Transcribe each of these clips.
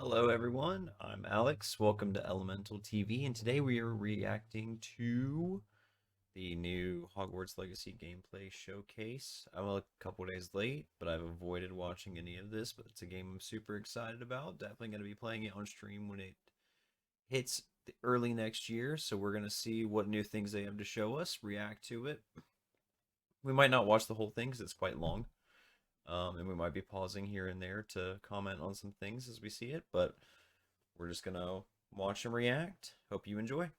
Hello, everyone. I'm Alex. Welcome to Elemental TV, and today we are reacting to the new Hogwarts Legacy gameplay showcase. I'm a couple days late, but I've avoided watching any of this, but it's a game I'm super excited about. Definitely going to be playing it on stream when it hits early next year, so we're going to see what new things they have to show us, react to it. We might not watch the whole thing because it's quite long. And we might be pausing here and there to comment on some things as we see it, but we're just gonna watch and react. Hope you enjoy.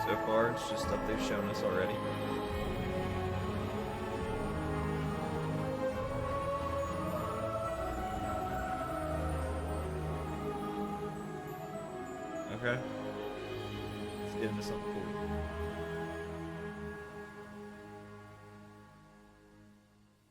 So far, it's just stuff they've shown us already. Okay. Let's get into something cool.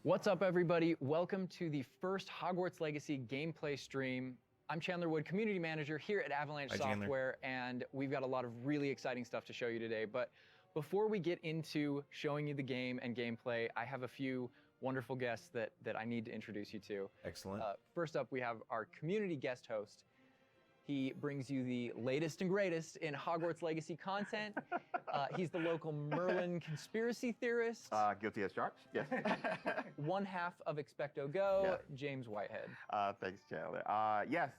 What's up, everybody? Welcome to the first Hogwarts Legacy gameplay stream. I'm Chandler Wood, Community Manager here at Avalanche Hi, Chandler. Software, and we've got a lot of really exciting stuff to show you today. But before we get into showing you the game and gameplay, I have a few wonderful guests that I need to introduce you to. Excellent. First up, we have our community guest host. He brings you the latest and greatest in Hogwarts Legacy content. He's the local Merlin conspiracy theorist. Guilty as charged, yes. One half of Expecto Go, Yeah. James Whitehead. Thanks, Chandler. Yes,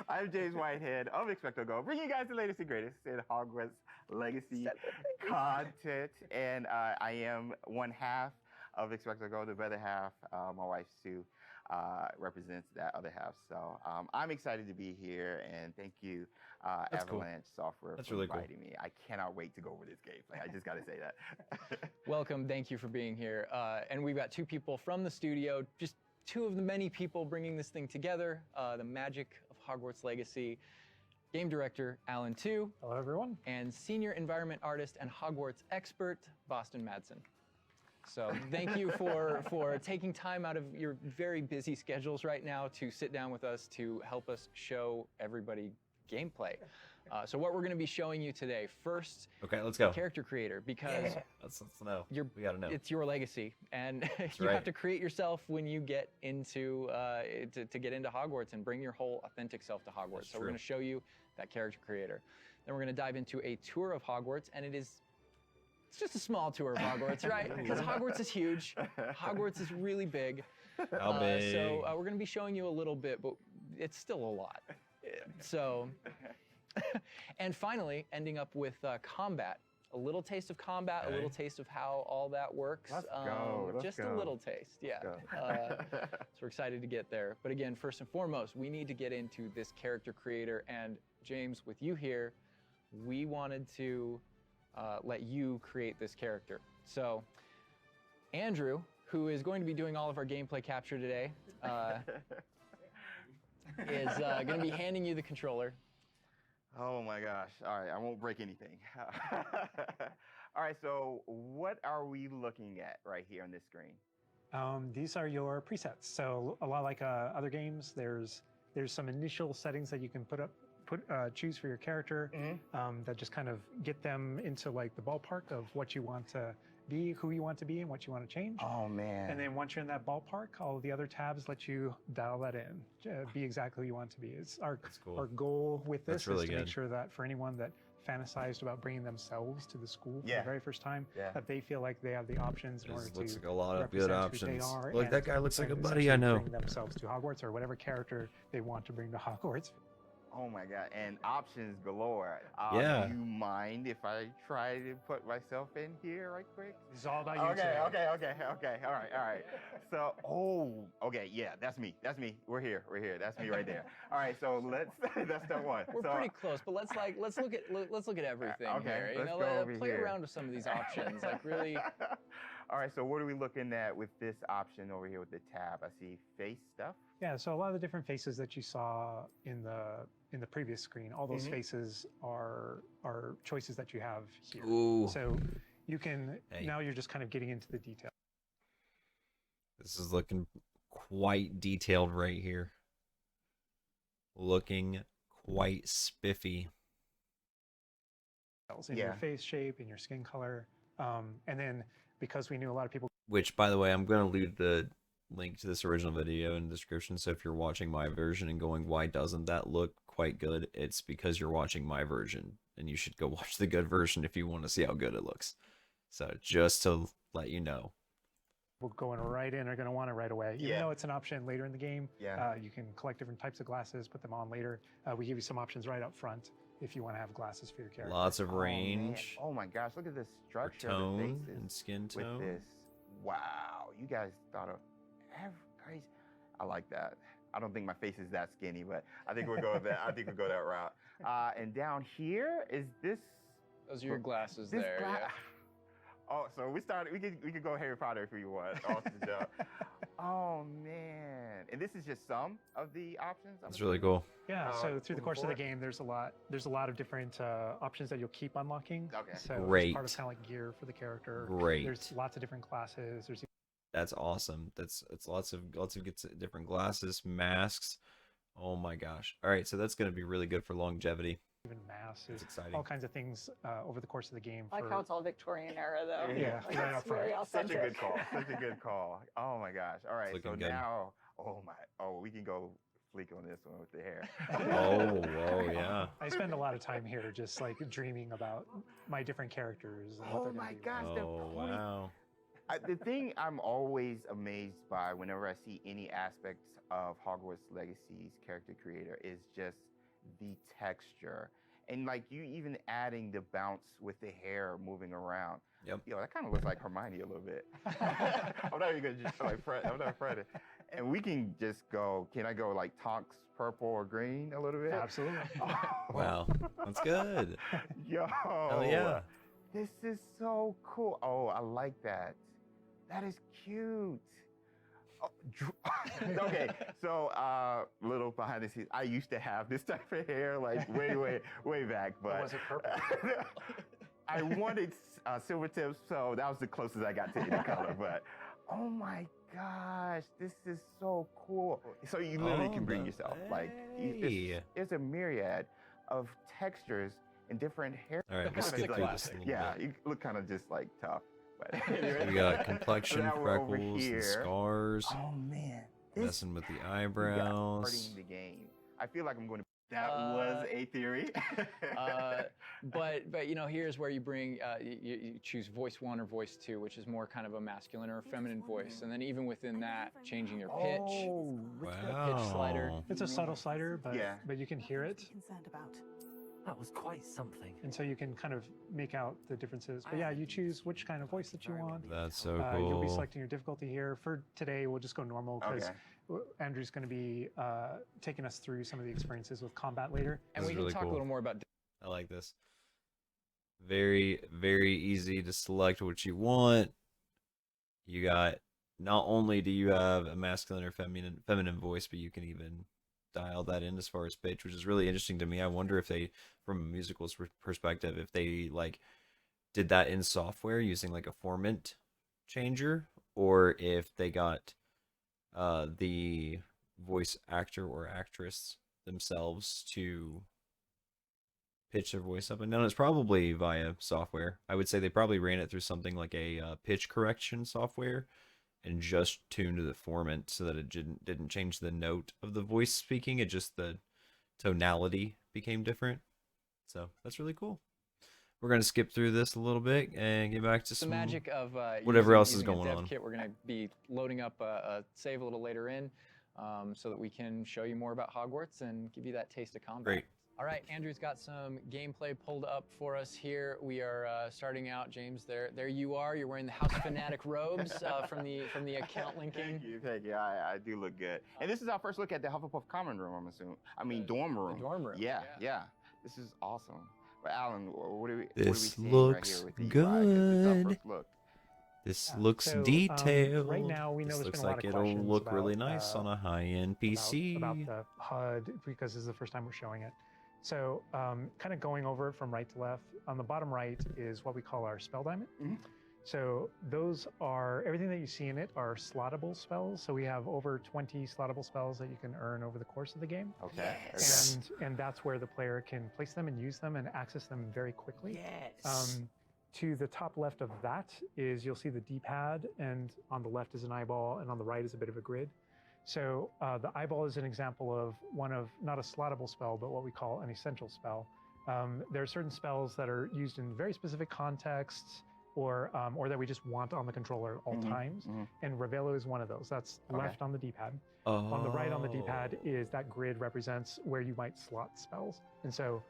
I'm James Whitehead of Expecto Go, bringing you guys the latest and greatest in Hogwarts Legacy content. And I am one half of Expecto Go, the other half, my wife Sue, represents that other half. So I'm excited to be here, and thank you, That's cool. Avalanche Software, That's for really cool. inviting me. I cannot wait to go over this gameplay. I just got to say that. Welcome, thank you for being here. And we've got two people from the studio, just two of the many people bringing this thing together, the magic of Hogwarts Legacy. Game director, Alan Tu. Hello, everyone. And senior environment artist and Hogwarts expert, Boston Madsen. So thank you for taking time out of your very busy schedules right now to sit down with us to help us show everybody gameplay. So what we're going to be showing you today, first, Okay, let's go. character creator, because Let's know. We gotta know. it's your legacy, and you right. have to create yourself when you get into to get into Hogwarts and bring your whole authentic self to Hogwarts. That's So we're true. going to show you that character creator. Then we're going to dive into a tour of Hogwarts, and it's just a small tour of Hogwarts, right? Because Hogwarts is huge. Hogwarts is really big. How big? So we're going to be showing you a little bit, but it's still a lot. So, and finally, ending up with combat. A little taste of combat, Okay. a little taste of how all that works. Let's go, let's just a go. little taste, yeah. go. So we're excited to get there. But again, first and foremost, we need to get into this character creator. And James, with you here, we wanted to let you create this character. So Andrew, who is going to be doing all of our gameplay capture today, is going to be handing you the controller. Oh my gosh. All right, I won't break anything. All right, so what are we looking at right here on this screen? These are your presets. So a lot like other games, there's some initial settings that you can choose for your character that just kind of get them into like the ballpark of what you want to be, who you want to be, and what you want to change. Oh man. And then once you're in that ballpark, all the other tabs let you dial that in, be exactly who you want to be. It's That's cool. our goal with That's this really is to make good. sure that for anyone that fantasized about bringing themselves to the school for Yeah. the very first time, Yeah. that they feel like they have the options in order This to looks like a lot of good represent who they options. are Look, and- that guy looks like a and buddy I essentially know. bring themselves to Hogwarts or whatever character they want to bring to Hogwarts. Oh my god, and options galore. Yeah. Do you mind if I try to put myself in here right quick? It's all about you Okay, today. okay. All right. So, okay, yeah, that's me. We're here. That's me right there. All right, so that's step one. We're So, pretty close, but let's look at everything Okay, here. You let's know, go over play here. around with some of these options. Like really, All right, so what are we looking at with this option over here with the tab? I see face stuff. Yeah, so a lot of the different faces that you saw in the previous screen, all those faces are choices that you have here. Ooh. So you can Hey. now you're just kind of getting into the detail. This is looking quite detailed right here. Looking quite spiffy. In your face shape, in your skin color, and then because we knew a lot of people. Which, by the way, I'm going to leave the link to this original video in the description. So if you're watching my version and going, why doesn't that look quite good? It's because you're watching my version, and you should go watch the good version if you want to see how good it looks. So just to let you know. People going right in are going to want it right away. Even though it's an option later in the game, you can collect different types of glasses, put them on later. We give you some options right up front if you want to have glasses for your character. Lots of range. Oh my gosh, look at this structure tone of the faces and skin tone. with this. Wow, you guys thought of every crazy. I like that. I don't think my face is that skinny, but I think we'll go with that. I think we'll go that route. And down here is this. Those are your glasses this there. Yeah. Oh, so we started. We could go Harry Potter if you want. Off the jump. Oh man! And this is just some of the options. That's really cool. Yeah. So through the course of the game, there's a lot of different options that you'll keep unlocking. Okay. So Great. it's part of kind of like gear for the character. Great. There's lots of different classes. There's That's awesome. It's lots of different glasses, masks. Oh my gosh! All right, so that's going to be really good for longevity. even masks. It's exciting. All kinds of things over the course of the game. I like how it's all Victorian era, though. Yeah, Like, right it's up front. very Such a good authentic. call. Such a good call. Oh my gosh. All right. It's So looking good. now, we can go fleek on this one with the hair. Oh, yeah. I spend a lot of time here just like dreaming about my different characters. And what Oh they're gonna my be gosh. like. The Oh, point- wow. The thing I'm always amazed by whenever I see any aspects of Hogwarts Legacy's character creator is just the texture. And like you even adding the bounce with the hair moving around. Yep. Yo, that kind of looks like Hermione a little bit. I'm not even gonna just like I'm not fretting. And we can just go, can I go like Tonks purple or green a little bit? Absolutely. Wow. That's good. Yo. Hell yeah. This is so cool. Oh, I like that. That is cute. Oh, okay, so little behind the scenes. I used to have this type of hair like way back, but was it purple? I wanted silver tips, so that was the closest I got to any color. But oh my gosh, this is so cool. So you literally can bring yourself. Like Hey. there's a myriad of textures and different hair. All right, Kind let's of skip like- through this a little Yeah, bit. you look kind of just like tough. But We got complexion, Now we're over freckles, and here. scars, Oh man, messing with the starting eyebrows. the game. I feel like I'm going to. That was a theory. But you know, here's where you bring you choose voice 1 or voice 2, which is more kind of a masculine or a feminine voice, and then even within that, changing your pitch. Oh, pitch slider. Wow. It's a subtle slider, but Yeah. but you can hear it, Concerned about. That was quite something. and so you can kind of make out the differences. But yeah, you choose which kind of voice that you want. That's so You'll be cool. selecting your difficulty here. For today, we'll just go normal because Okay. Andrew's going to be taking us through some of the experiences with combat later. And This we is can really talk cool. a little more about I like this. Very, very easy to select what you want. You got, not only do you have a masculine or feminine voice, but you can even dial that in as far as pitch, which is really interesting to me. I wonder if they, from a musical perspective, if they like did that in software using like a formant changer, or if they got the voice actor or actress themselves to pitch their voice up and down. It's probably via software. I would say they probably ran it through something like a pitch correction software and just tuned the formant so that it didn't change the note of the voice speaking. It just the tonality became different. So that's really cool. We're gonna skip through this a little bit and get back to the some magic of whatever else is using a going dev on. kit. We're going to be loading up a save a little later in, so that we can show you more about Hogwarts and give you that taste of combat. Great. All right, Andrew's got some gameplay pulled up for us here. We are starting out, James. There you are. You're wearing the House Fanatic robes from the account linking. Thank you. I do look good. And this is our first look at the Hufflepuff common room, I'm assuming. I mean, dorm room. The dorm room. Yeah. This is awesome. But Alan, what are we This seeing looks right here with these vibes? 'Cause this is our good. first look. This Yeah. looks So, detailed. right now, we know This there's looks been a lot like of it'll questions look really about, nice on a high-end about PC. the HUD because this is the first time we're showing it. So kind of going over it from right to left, on the bottom right is what we call our spell diamond. So those are, everything that you see in it are slottable spells. So we have over 20 slottable spells that you can earn over the course of the game. Okay. Yes. And that's where the player can place them and use them and access them very quickly. Yes. To the top left of that is you'll see the D-pad, and on the left is an eyeball, and on the right is a bit of a grid. So the eyeball is an example of one of, not a slottable spell, but what we call an essential spell. There are certain spells that are used in very specific contexts, or that we just want on the controller at all times. And Revelio is one of those. That's left on the D-pad. On the right on the D-pad is that grid represents where you might slot spells. And so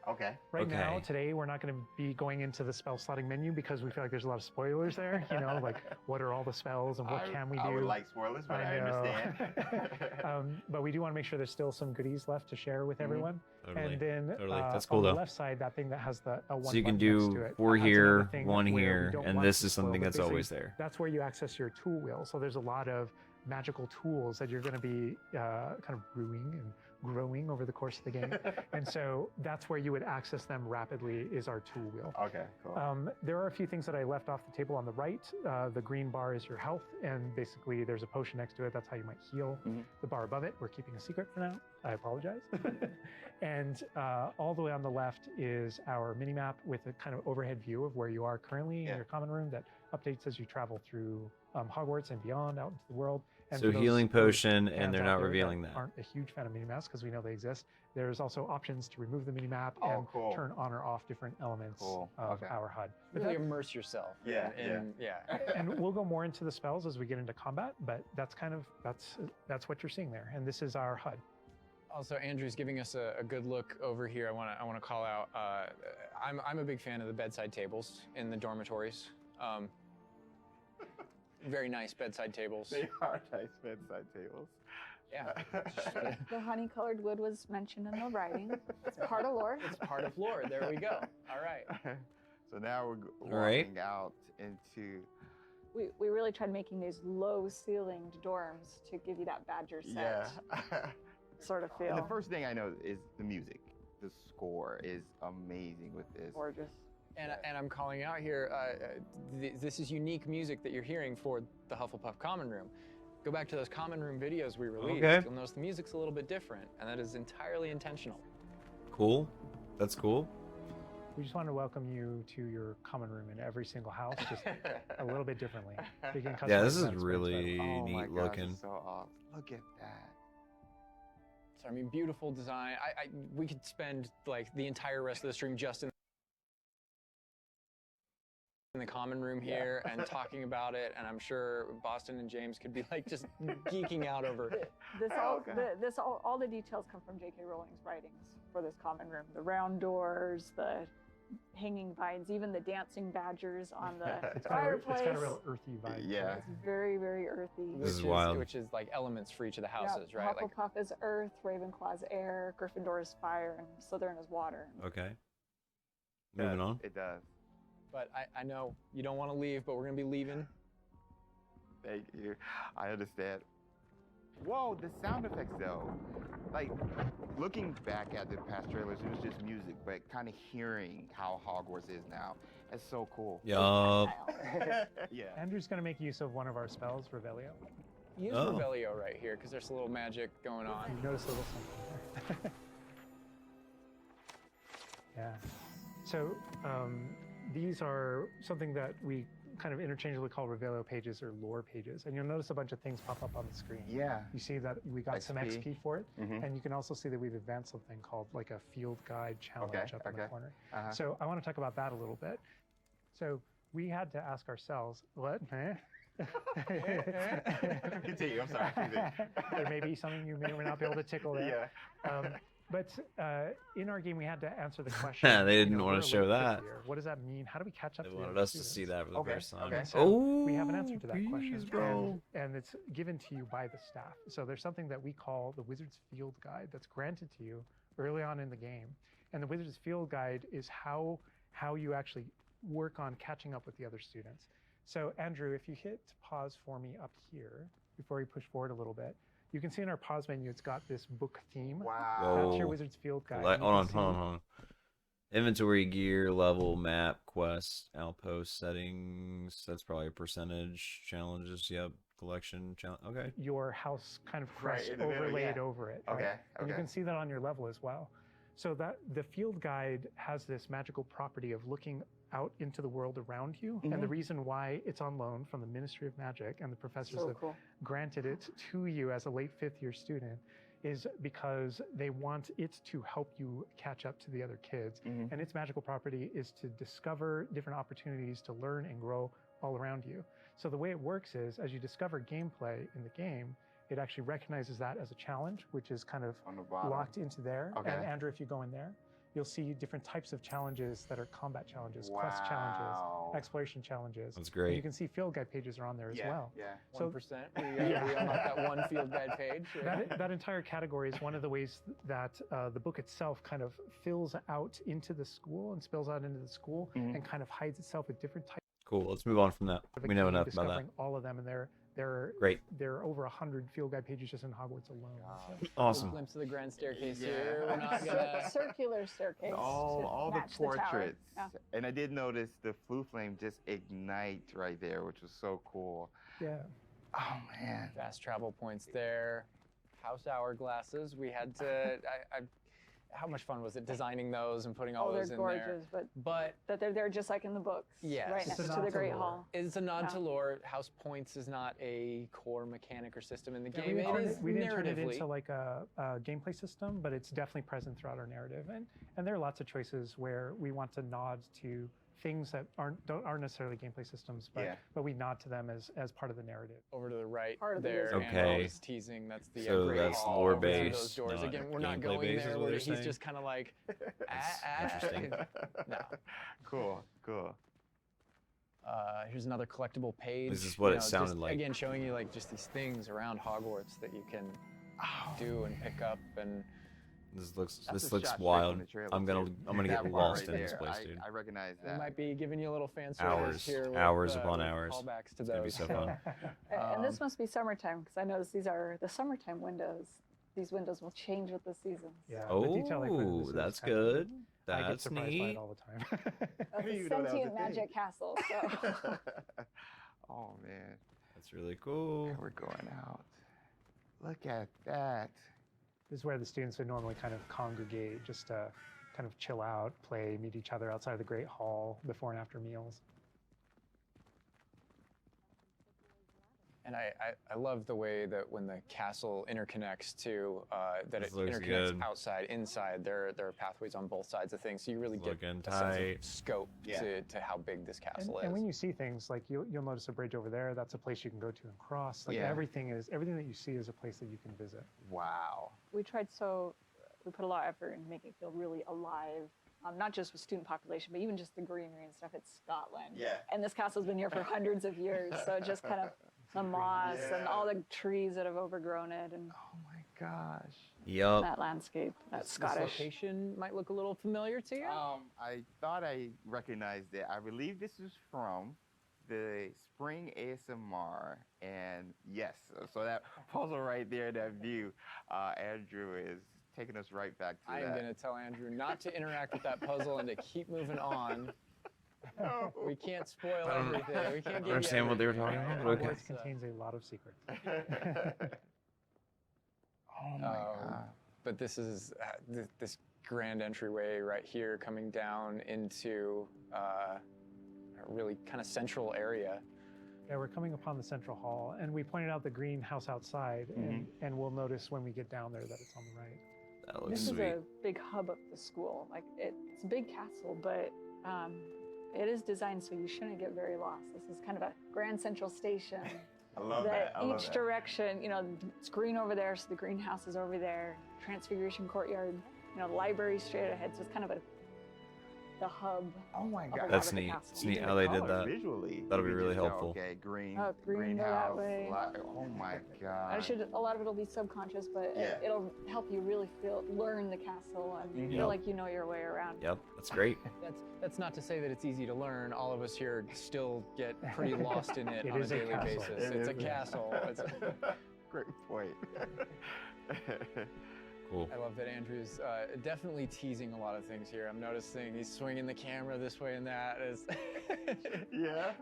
right now, Okay. today, we're not going to be going into the spell slotting menu because we feel like there's a lot of spoilers there. You know, like what are all the spells and what can we do? I would like spoilers, but I understand. But we do want to make sure there's still some goodies left to share with everyone. Totally. And then That's cool on though. the left side, that thing that has the L1 So you can button next to do it, 4 that's another here, thing 1 where we here, don't and want this to is spoil, something but that's basically always there. That's where you access your tool wheel. So there's a lot of magical tools that you're going to be kind of brewing and growing over the course of the game. And so that's where you would access them rapidly is our tool wheel. Okay, cool. There are a few things that I left off the table on the right. The green bar is your health, and basically there's a potion next to it. That's how you might heal. The bar above it, we're keeping a secret for now. I apologize. And all the way on the left is our mini map with a kind of overhead view of where you are currently in your common room that updates as you travel through Hogwarts and beyond out into the world. And So for healing those potion, fans and they're out not there revealing that. aren't a huge fan of minimaps because we know they exist. There's also options to remove the minimap Oh, and cool. turn on or off different elements Cool. of Okay. our HUD. But Really that- immerse yourself. Yeah, and we'll go more into the spells as we get into combat, but that's kind of that's what you're seeing there. And this is our HUD. Also, Andrew's giving us a good look over here. I want to call out. I'm a big fan of the bedside tables in the dormitories. Very nice bedside tables. They are nice bedside tables. Yeah, The honey-colored wood was mentioned in the writing. It's part of lore. it's part of lore. There we go. All right. So now we're right. walking out into. We really tried making these low-ceilinged dorms to give you that Badger set sort of feel. And the first thing I know is the music. The score is amazing with this. Gorgeous. And I'm calling out here. This is unique music that you're hearing for the Hufflepuff Common Room. Go back to those Common Room videos we released. Okay. You'll notice the music's a little bit different, and that is entirely intentional. Cool. That's cool. We just want to welcome you to your common room in every single house, just a little bit differently. So you can Yeah, customize this is that experience really Oh my neat gosh, looking. it's so awesome. Look at that. So I mean, beautiful design. We could spend like the entire rest of the stream just in the common room here and talking about it, and I'm sure Boston and James could be like just geeking out over it. All the details come from J.K. Rowling's writings for this common room. The round doors, the hanging vines, even the dancing badgers on the It's fireplace. got a real earthy vibe. Yeah. It's very, very earthy. This is Which wild. Which is like elements for each of the houses, Yeah, right? Like, Hufflepuff is earth, Ravenclaw is air, Gryffindor is fire, and Slytherin is water. Okay. Moving on. It does. but I know you don't want to leave, but we're gonna be leaving. Thank you. I understand. Whoa, the sound effects though. Like, looking back at the past trailers, it was just music, but kind of hearing how Hogwarts is now, it's so cool. Yup. Yeah. Andrew's going to make use of one of our spells, Revelio. Use Oh. Revelio right here, because there's a little magic going on. You notice a little something there. Yeah. So these are something that we kind of interchangeably call Revelio pages or lore pages. And you'll notice a bunch of things pop up on the screen. Yeah. You see that we got some XP. XP for it. Mhm. And you can also see that we've advanced something called like a field guide challenge up in the okay. corner. Uh-huh. So I want to talk about that a little bit. So we had to ask ourselves, what? Huh? Continue, I'm sorry. Continue. There may be something you may or may not be able to tickle there. Yeah. But in our game, we had to answer the question. They you didn't know, wanna we're a show little bit that. here. What does that mean? How do we catch up They to the wanted other us to students? see that for the Okay, first time. okay. So Oh, we have an answer to that please, question, bro. and it's given to you by the staff. So there's something that we call the Wizard's Field Guide that's granted to you early on in the game. And the Wizard's Field Guide is how you actually work on catching up with the other students. So Andrew, if you hit pause for me up here, before we push forward a little bit, you can see in our pause menu, it's got this book theme. Wow. That's your Whoa. Wizard's Field Guide. Hold and you on, can hold on, see- hold on. Inventory, gear, level, map, quest, outpost, settings. That's probably a percentage. Challenges, yep. Collection, challenge. Okay. Your house kind of Right, crest in the middle, overlaid yeah. over it. right? Okay, And you okay. can see that on your level as well. So that the field guide has this magical property of looking out into the world around you. And the reason why it's on loan from the Ministry of Magic and the professors So have cool. granted it to you as a late 5th year student is because they want it to help you catch up to the other kids. And its magical property is to discover different opportunities to learn and grow all around you. So the way it works is, as you discover gameplay in the game, it actually recognizes that as a challenge, which is kind of On the bottom. locked into there. Okay. And Andrew, if you go in there, you'll see different types of challenges that are combat challenges, quest challenges, Wow. exploration challenges. That's And great. you can see field guide pages are on there as Yeah, well. yeah. So 1%. We unlock that one field guide page. that entire category is one of the ways that the book itself kind of fills out into the school and spills out into the school and kind of hides itself with different types Cool. Let's move on from that. of We know game, enough about that. discovering all of them, and there Great. are over 100 field guide pages just in Hogwarts alone. So. A Awesome. glimpse of the grand staircase Yeah. here. We're not gonna. Circular staircase. All to the match tower. portraits. Yeah. And I did notice the flue flame just ignite right there, which was so cool. Yeah. Oh man. Fast travel points there. House hourglasses. We had to. How much fun was it designing those and putting all Oh, they're those in gorgeous, there? but But that they're there just like in the books. Yes. Right It's next a to nod the to Great lore. Hall. it's a nod Yeah. to lore. House points is not a core mechanic or system in the Yeah, game. It is we didn't turn it narratively. into like a gameplay system, but it's definitely present throughout our narrative. And there are lots of choices where we want to nod to things that aren't necessarily gameplay systems, but Yeah. but we nod to them as part of the narrative. Over to the right Part of the there. wizard. Andrew Okay. was teasing. That's the So Great that's Hall. lore Over to those based, doors. not Again, we're not gameplay going based is there. what you're He's saying? just kind of like, interesting. No. Cool, cool. Here's another collectible page. This is what it just, sounded like. Again, showing you like just these things around Hogwarts that you can do and pick up and. This looks That's a looks shot straight wild. from the trailer, I'm gonna too. get That part lost right in this there, place, dude. I recognize We that. might be giving you a little fan Hours. service here. Hours with, upon with hours. Callbacks to It's gonna be those. so fun. And this Um, must be summertime because I noticed these are the summertime windows. These windows will change with the seasons. Yeah. the detail they put into Oh, this is that's kind of- good. I get That's surprised by neat. it all the time. That's I didn't a even know that was a sentient thing. magic castle. So Oh man. That's really cool. We're going out. Look at that. This is where the students would normally kind of congregate, just to kind of chill out, play, meet each other outside of the Great Hall before and after meals. And I love the way that when the castle interconnects to that This it looks interconnects good. outside, inside. There are pathways on both sides of things, so you really It's get looking a sense tight. of scope Yeah. to how big this castle And when is. you see things like you'll notice a bridge over there. That's a place you can go to and cross. Like Yeah. everything that you see is a place that you can visit. Wow. we put a lot of effort in making it feel really alive. Not just with student population, but even just the greenery and stuff. It's Scotland. Yeah. And this castle's been here for hundreds of years. So it just kind of the moss and all the trees that have overgrown it and Oh my gosh. Yup. that landscape, that This Scottish. location might look a little familiar to you. I thought I recognized it. I believe this is from the Spring ASMR, and yes, so that puzzle right there, that view, Andrew is taking us right back to I that. am going to tell Andrew not to interact with that puzzle and to keep moving on. No. We can't spoil I don't- everything. We can't give you understand what they were everything. talking about, but okay. Hogwarts contains a lot of secrets. Oh my god. But this is this grand entryway right here coming down into a really kind of central area. Yeah, we're coming upon the central hall, and we pointed out the greenhouse outside, and we'll notice when we get down there that it's on the right. That looks This is sweet. a big hub of the school. Like it's a big castle, but it is designed so you shouldn't get very lost. This is kind of a grand central station. I love that. I love Each that. direction, it's green over there, so the greenhouse is over there. Transfiguration courtyard, the library straight ahead. So it's kind of a the hub. Oh my of a god. lot That's of the neat. castle. It's neat Even how the they did colors that. visually. That'll be you really just go, helpful. Okay, green. Oh, green, go that way. Oh my god. I should. A lot of it'll be subconscious, but Yeah. it'll help you really learn the castle and Mhm. feel Yep. like you know your way around. Yep, that's great. That's not to say that it's easy to learn. All of us here still get pretty lost in it It on a is a daily castle. basis. It It's a is. castle. Great point. Cool. I love that Andrew's definitely teasing a lot of things here. I'm noticing he's swinging the camera this way and that. Yeah.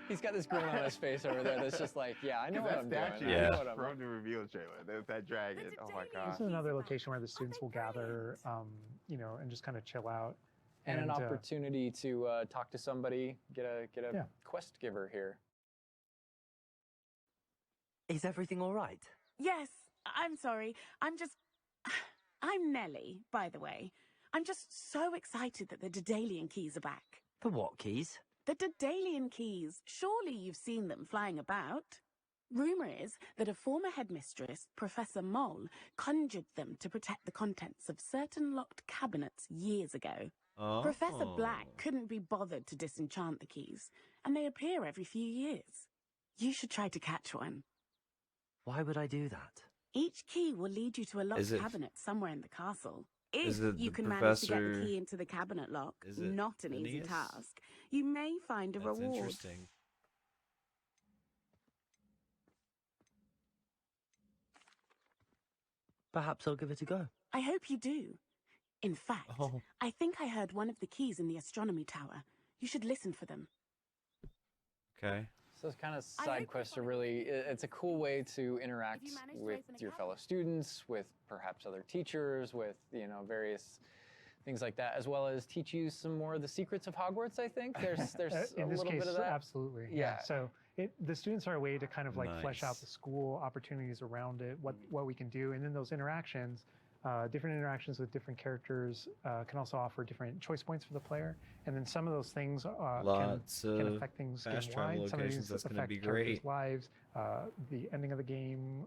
He's got this grin on his face over there that's just like, yeah, I know what I'm doing. statue I Yeah. know what I'm from the reveal trailer. There's that dragon. Oh my god. This is another location where the students will gather, you know, and just kind of chill out. And an uh, opportunity to talk to somebody, get a Yeah. quest giver here. Is everything all right? Yes, I'm sorry. I'm Nellie, by the way. I'm just so excited that the Daedalian keys are back. The what keys? The Daedalian keys. Surely you've seen them flying about. Rumour is that a former headmistress, Professor Moll, conjured them to protect the contents of certain locked cabinets years ago. Oh. Professor Black couldn't be bothered to disenchant the keys, and they appear every few years. You should try to catch one. Why would I do that? Each key will lead you to a locked Is it- cabinet somewhere in the castle. Is If it you the can manage to get the professor- key into the cabinet lock, Is it not an easy Phineas? task, you may find a That's reward. interesting. Perhaps I'll give it a go. I hope you do. In fact, Oh. I think I heard one of the keys in the astronomy tower. You should listen for them. Okay. So those kind of I side hope quests you're are really, it's a cool way to interact If you manage to with open a your cabinet. fellow students, with perhaps other teachers, with, you know, various things like that, as well as teach you some more of the secrets of Hogwarts, I think. There's a in this little case, bit of that. absolutely. Yeah. So the students are a way to kind of like flesh out Nice. the school opportunities around it, what we can do, and then those interactions, different interactions with different characters can also offer different choice points for the player, and then some of those things Lots can of affect things fast travel game-wide. Some of locations. these That's gonna affect be characters' great. lives, the ending of the game.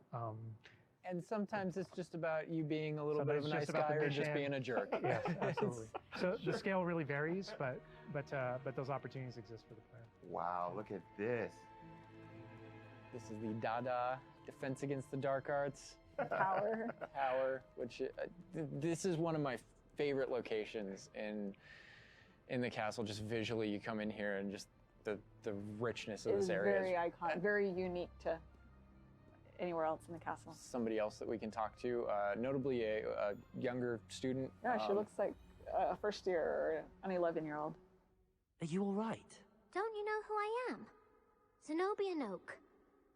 And sometimes it's just about you being a little bit of a Sometimes nice just about guy the or just mission. being a jerk. Yeah, absolutely. So the scale really varies, but those opportunities exist for the player. Wow, look at this. This is the Dada Defense Against the Dark Arts Power. Tower, which this is one of my favorite locations in the castle. Just visually, you come in here and just the richness of It this is area. very iconic, very unique to anywhere else in the castle. Somebody else that we can talk to, notably a younger student. Yeah, she looks like a first year or an 11-year-old. Are you all right? Don't you know who I am? Zenobia Noak,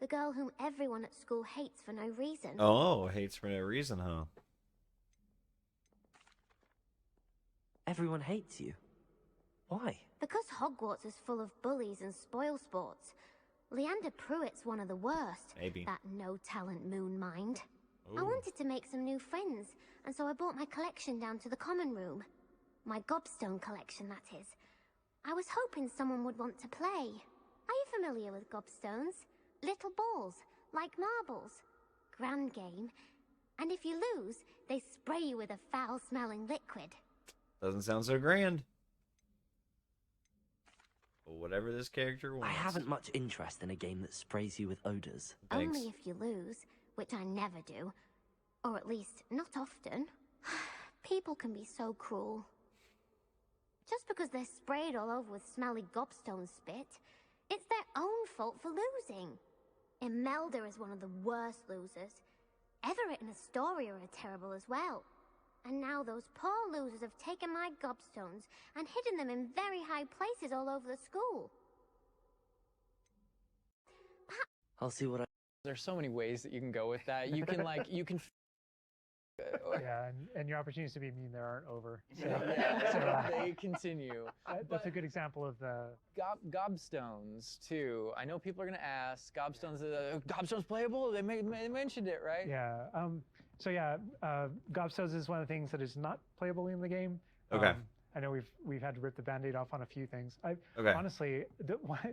the girl whom everyone at school hates for no reason. Oh, hates for no reason, huh? Everyone hates you. Why? Because Hogwarts is full of bullies and spoil sports. Leander Pruitt's one of the worst. Maybe. That no-talent moon mind. I Ooh. wanted to make some new friends, and so I brought my collection down to the common room. My gobstone collection, that is. I was hoping someone would want to play. Are you familiar with gobstones? Little balls, like marbles. Grand game. And if you lose, they spray you with a foul-smelling liquid. Doesn't sound so grand. But whatever this character wants. I haven't much interest in a game that sprays you with odors. Thanks. Only if you lose, which I never do. Or at least, not often. People can be so cruel. Just because they're sprayed all over with smelly gobstone spit, it's their own fault for losing. Imelda is one of the worst losers. Everett and Astoria are terrible as well. And now those poor losers have taken my gobstones and hidden them in very high places all over the school. I'll see what I... There's so many ways that you can go with that. You can Yeah, and your opportunities to be mean there aren't over. So, yeah, they continue. that's a good example of the. Gobstones too. I know people are gonna ask. Gobstones playable? They mentioned it, right? Yeah. So yeah, gobstones is one of the things that is not playable in the game. Okay. I know we've had to rip the Band-Aid off on a few things. Okay. Honestly,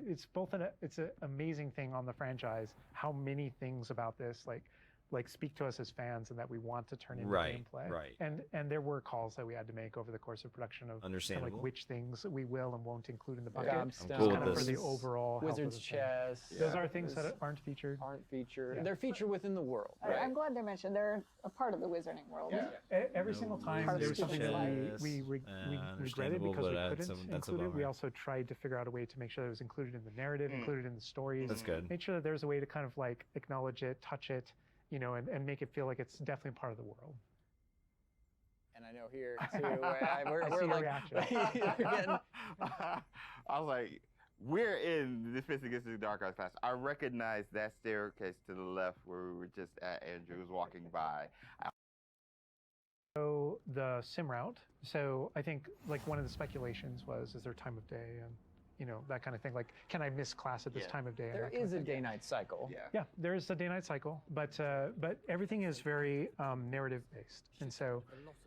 it's both it's an amazing thing on the franchise how many things about this like like speak to us as fans and that we want to turn into Right, gameplay. right. And there were calls that we had to make over the course of production of kind of Understandable. like which things we will and won't include in the bucket. Gobstones, cool with kind of for the this. overall health of Wizard's the thing. chest. Those are things that aren't featured. Aren't featured. Yeah. They're featured within the world. I'm glad they're mentioned. They're a part of the wizarding world. Every single time Part of there was something that Chess, we regretted understandable, because we but couldn't that's a include it. We bummer. also tried to figure out a way to make sure that it was included in the narrative, included in the stories. That's good. Make sure that there's a way to kind of like acknowledge it, touch it, and make it feel like it's definitely part of the world. And I know here too, we're I see your like, reaction. you're getting, I was like, we're in the Fist Against the Dark Arts class. I recognize that staircase to the left where we were just at. Andrew was walking by. So the sim route. So I think like one of the speculations was, is there time of day and that kind of thing. Like, can I miss class at this time of day? and there that kind of is a thing. day-night cycle. Yeah, there is a day-night cycle, but everything is very narrative-based, and so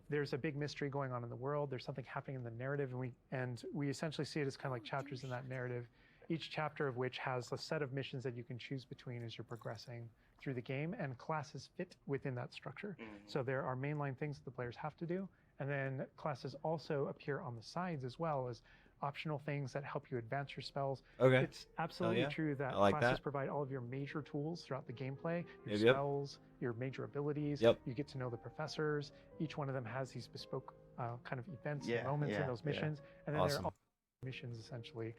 there's a big mystery going on in the world. There's something happening in the narrative, and we essentially see it as kind of like chapters in that narrative. Each chapter of which has a set of missions that you can choose between as you're progressing through the game, and classes fit within that structure. So there are mainline things that the players have to do, and then classes also appear on the sides as well as optional things that help you advance your spells. Okay. It's absolutely yeah. true that I like classes that. provide all of your major tools throughout the gameplay, your Yep. spells, your major abilities. Yep. You get to know the professors. Each one of them has these bespoke kind of events Yeah, and moments in yeah, those yeah. missions. And then Awesome. there are all missions essentially.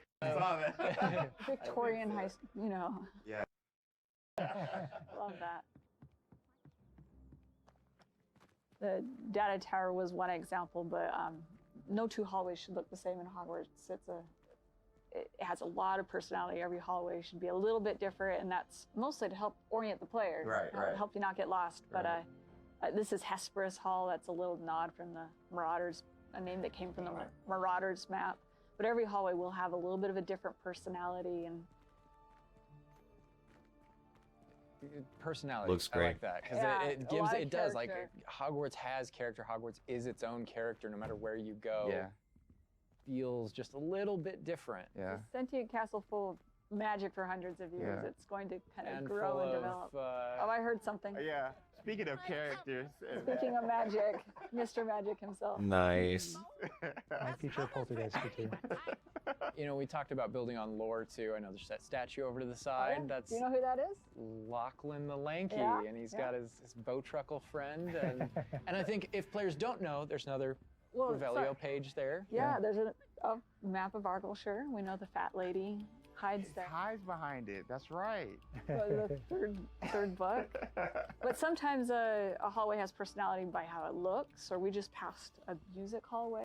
Victorian high, Yeah. love that. The data tower was one example, but no two hallways should look the same in Hogwarts. It has a lot of personality. Every hallway should be a little bit different, and that's mostly to help orient the player, Right. help you not get lost. But this is Hesperus Hall. That's a little nod from the Marauders, a name that came from the Marauders map. But every hallway will have a little bit of a different personality, and Personality. Looks I like great. that because Yeah, it a gives lot of it does like character. Hogwarts has character. Hogwarts is its own character no matter where you go. Yeah. Feels just a little bit different. Yeah. a sentient castle full of magic for hundreds of years. Yeah. It's going to kind of And grow full and of, develop. Oh, I heard something. Yeah. Speaking of characters. Speaking of magic, Mr. Magic himself. Nice. My future poltergeist too. You know, we talked about building on lore too. I know there's that statue over to the side. Oh, yeah? That's Do you know who that is? Lachlan the Lanky, Yeah, and he's yeah. got his Bowtruckle friend. And I think if players don't know, there's another Well, Revelio sorry. page there. Yeah, there's a map of Argyllshire. We know the fat lady hides It there. hides behind it. That's right. The third book. But sometimes a hallway has personality by how it looks, or we just passed a music hallway.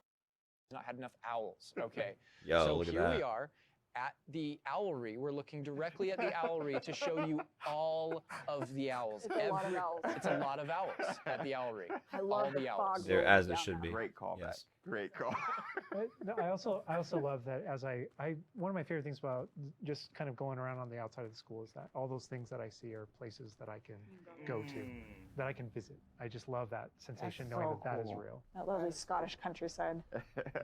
Not had enough owls. Okay. Yo, so look at here that. we are at the owlry. We're looking directly at the owlry to show you all of the owls. It's a lot of owls. It's a lot of owls at the owlry. I love all the the owls. fog There rolls as there down should that be. way. Great callback. Yes. Great call. I also love that as I one of my favorite things about just kind of going around on the outside of the school is that all those things that I see are places that I can go to, that I can visit. I just love that sensation That's knowing so that is cool. real. That lovely Scottish countryside.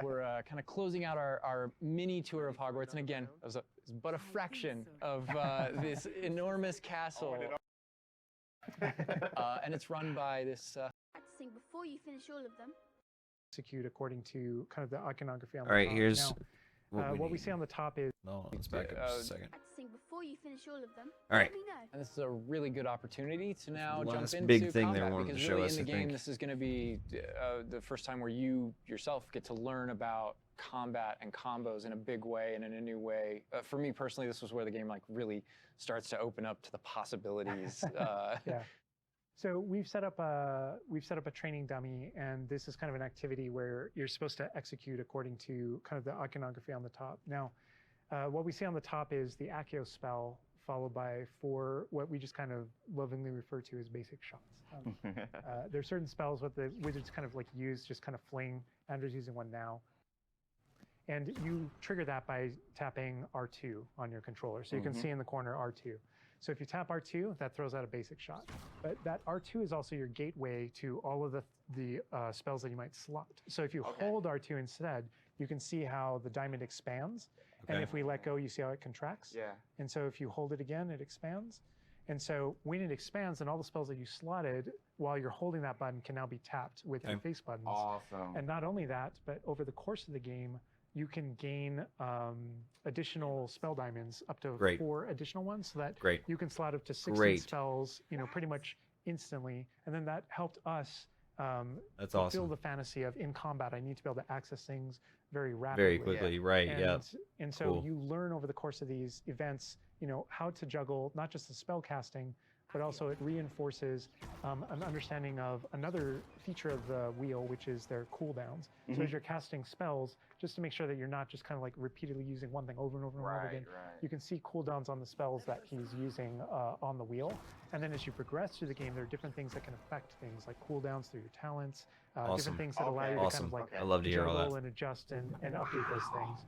We're kind of closing out our mini tour of Hogwarts. And again, it was but a fraction of this enormous castle. And it's run by this Practicing before you finish all of them. Execute according to kind of the iconography on All the right, top. here's Now, what we need. see on the top is No, let's back up just a second. Practicing before you finish all of them. All right. Let me know. And this is a really good opportunity to now The jump last into big thing they combat, wanted to because show really us, in the I game think. this is going to be the first time where you yourself get to learn about combat and combos in a big way and in a new way. For me personally, this was where the game like really starts to open up to the possibilities. yeah. So we've set up a training dummy, and this is kind of an activity where you're supposed to execute according to kind of the iconography on the top. Now, what we see on the top is the Accio spell, followed by 4 what we just kind of lovingly refer to as basic shots. There's certain spells what the wizards kind of like use, just kind of fling. Andrew's using one now. And you trigger that by tapping R2 on your controller. So you can see in the corner R2. So if you tap R2, that throws out a basic shot. But that R2 is also your gateway to all of the spells that you might slot. So if you hold R2 instead, you can see how the diamond expands. And Okay. if we let go, you see how it contracts. Yeah. And so if you hold it again, it expands. And so when it expands, then all the spells that you slotted while you're holding that button can now be tapped with your face buttons. Awesome. And not only that, but over the course of the game, you can gain additional spell diamonds, up to 4 additional ones, so that you can slot up to 16 spells, pretty much instantly. And then that helped us That's fulfill awesome. the fantasy of in combat, I need to be able to access things very rapidly. Very quickly, right, yeah. And so you learn over the course of these events, how to juggle not just the spell casting, but also it reinforces an understanding of another feature of the wheel, which is their cooldowns. So as you're casting spells, just to make sure that you're not just kind of like repeatedly using one thing over and over and over again, you can see cooldowns on the spells that he's using on the wheel. And then as you progress through the game, there are different things that can affect things like cooldowns through your talents, different things that allow you to kind of like I love to hear all juggle that. and adjust and update those things.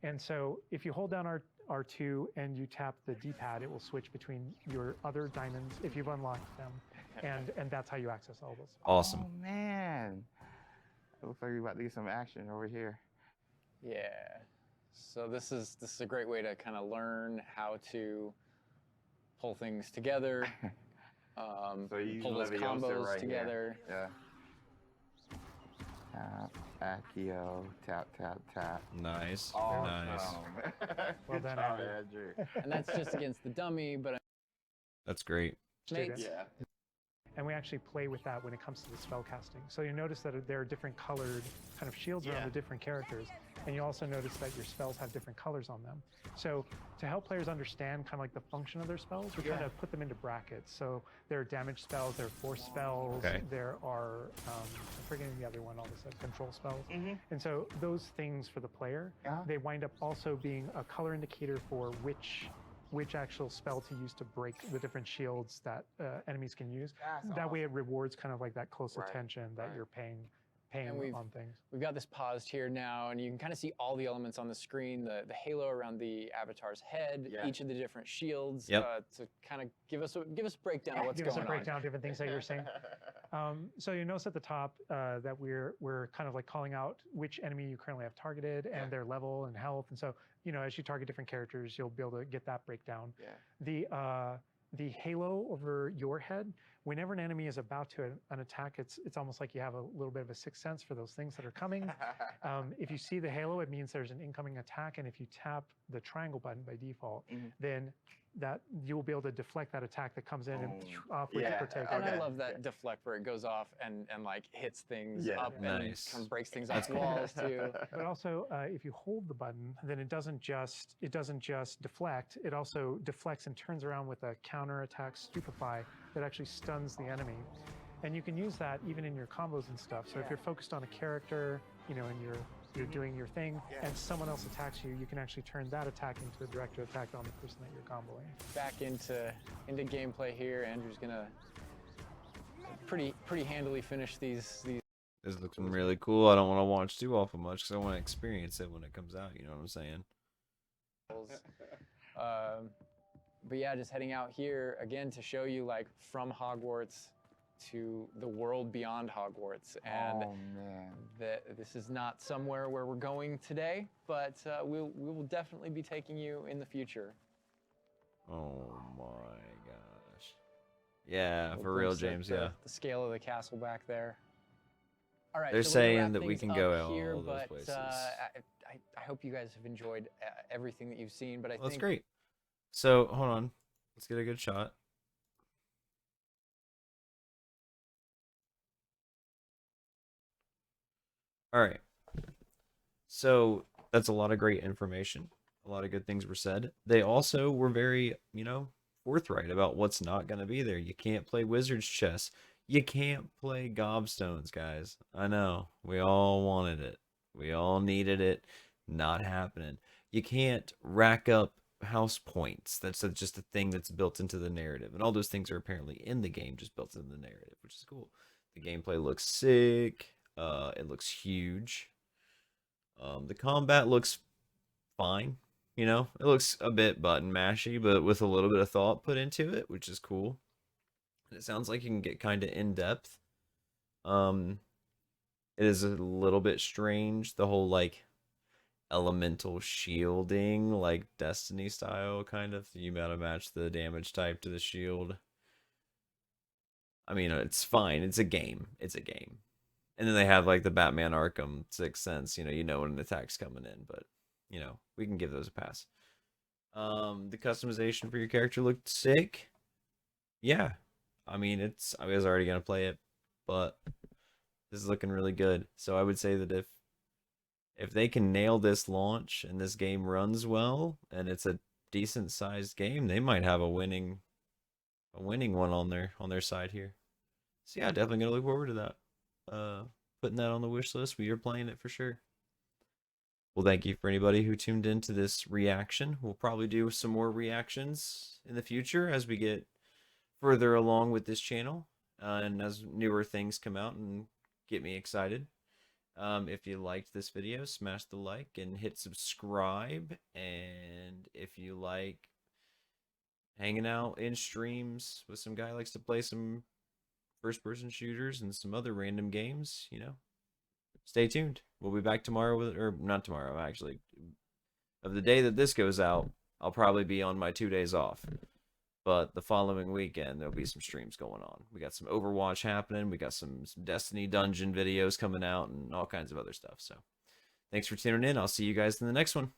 And so if you hold down R2 and you tap the D-pad, it will switch between your other diamonds if you've unlocked them, and that's how you access all those. Awesome. Oh man, it looks like we're about to get some action over here. Yeah. So this is a great way to kind of learn how to pull things together, So you pull those Leviosa combos right together. Here. Yeah. Tap, Accio, tap, tap, tap. Nice. Awesome. Nice. Well Good done, job, Andrew. Andrew. And that's just against the dummy, but That's great. mates. Yeah. And we actually play with that when it comes to the spell casting. So you notice that there are different colored kind of shields around the different characters. And you also notice that your spells have different colors on them. So to help players understand kind of like the function of their spells, we kind of put them into brackets. So there are damage spells, there are force spells, there are, I'm forgetting the other one, all of a sudden, control spells. And so those things for the player, they wind up also being a color indicator for which actual spell to use to break the different shields that enemies can use. That way it rewards kind of like that close attention that you're paying on things. We've got this paused here now, and you can kind of see all the elements on the screen, the halo around the avatar's head, each of the different shields, to kind of give us a breakdown of what's going on. Give us a breakdown of different things that you're saying. So you notice at the top that we're kind of like calling out which enemy you currently have targeted and their level and health. And so, as you target different characters, you'll be able to get that breakdown. The halo over your head, whenever an enemy is about to an attack, it's almost like you have a little bit of a sixth sense for those things that are coming. If you see the halo, it means there's an incoming attack, and if you tap the triangle button by default, then that you will be able to deflect that attack that comes in and off with protect. And I love that deflect where it goes off and like hits things up and kind of breaks things off walls too. But also, if you hold the button, then it doesn't just deflect. It also deflects and turns around with a counter attack stupefy that actually stuns the enemy. And you can use that even in your combos and stuff. So if you're focused on a character, and you're doing your thing, and someone else attacks you, you can actually turn that attack into a direct attack on the person that you're comboing. Back into gameplay here. Andrew's gonna pretty handily finish these. This looks really cool. I don't want to watch too awful much because I want to experience it when it comes out. You know what I'm saying? But yeah, just heading out here again to show you like from Hogwarts to the world beyond Hogwarts, and this is not somewhere where we're going today, but we will definitely be taking you in the future. Oh my gosh! Yeah, for real, James. The scale of the castle back there. All right, they're so we're gonna saying wrap that we things can up go out here, all those but places. I hope you guys have enjoyed everything that you've seen. But I think that's great. So hold on, let's get a good shot. All right. So that's a lot of great information. A lot of good things were said. They also were very, forthright about what's not going to be there. You can't play wizard's chess. You can't play gobstones, guys. I know. We all wanted it. We all needed it. Not happening. You can't rack up house points. That's just a thing that's built into the narrative. And all those things are apparently in the game, just built into the narrative, which is cool. The gameplay looks sick. It looks huge. The combat looks fine. It looks a bit button mashy, but with a little bit of thought put into it, which is cool. And it sounds like you can get kind of in depth. It is a little bit strange, the whole elemental shielding, like Destiny style, kind of. You gotta match the damage type to the shield. I mean, it's fine. It's a game. It's a game. And then they have like the Batman Arkham Sixth Sense. You know when an attack's coming in, but we can give those a pass. The customization for your character looked sick. Yeah, I mean, I was already gonna play it, but this is looking really good. So I would say that if they can nail this launch and this game runs well and it's a decent sized game, they might have a winning one on their side here. So yeah, definitely gonna look forward to that. Putting that on the wish list. We are playing it for sure. Well, thank you for anybody who tuned into this reaction. We'll probably do some more reactions in the future as we get further along with this channel, and as newer things come out and get me excited. If you liked this video, smash the like and hit subscribe. And if you like hanging out in streams with some guy who likes to play some first-person shooters and some other random games, stay tuned. We'll be back tomorrow or not tomorrow, actually. Of the day that this goes out, I'll probably be on my 2 days off. But the following weekend, there'll be some streams going on. We got some Overwatch happening. We got some Destiny dungeon videos coming out and all kinds of other stuff. So thanks for tuning in. I'll see you guys in the next one.